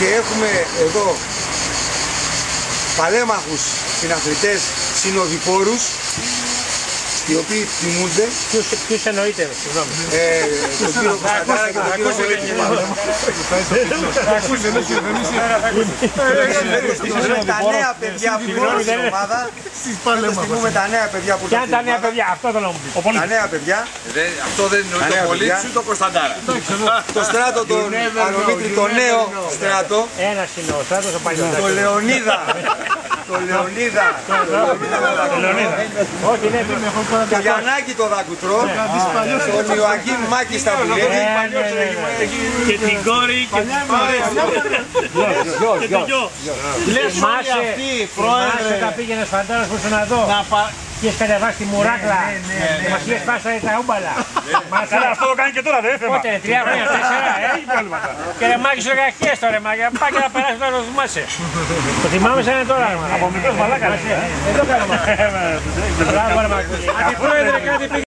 και έχουμε εδώ παλέμαχους συναθλητές συνοδοιπόρους οι οποίοι τιμούνται. Ποιους εννοείται, συγγνώμη? Τον κύριο Κωνσταντάρα και τον κύριο Σελέκη. Θα ακούσει, δεν Ευχαριστούμε τα νέα παιδιά που είναι στην ομάδα. Ευχαριστούμε τα νέα παιδιά που είναι στην ομάδα. Ποια είναι τα νέα παιδιά, αυτό θέλω να μου πει. Τα νέα παιδιά. Αυτό δεν είναι ούτε ο Πολίτης ούτε ο Κωνσταντάρα. Το στράτο τον Αλομήτρη, το νέο στράτο. Ένας είναι ο Στράτος, ο παλιός. Το Λεωνίδα. Το Λεωνίδα. Όχι, ναι, Το Γιαννάκη το Δακουτρό. Τον Ιωακήμ Μάκη στα Βουλεύη. Και την κόρη και την και το γιο. Λες όλοι αυτοί, πρόεδρε, τα πήγαινες φαντάρας που ήσουν εδώ και έχεις κατεβάσει τη μουράκλα και μας είχες πάσει τα ούμπαλα. Καλά, αυτό το κάνει και τώρα, δεν θέμα. Πότε, 3 χρόνια, 4, Και ρε Μάκη σου εργαχίες τώρα, Μάκη, πάει και να περάσει τώρα να θυμάσαι. Το θυμάμαι σαν είναι τώρα. Από μικρός μαλάκα. Εδώ κάνω Μάκη. Μπράβο ρε Μάκη. Αντιπρόεδρε, κάτι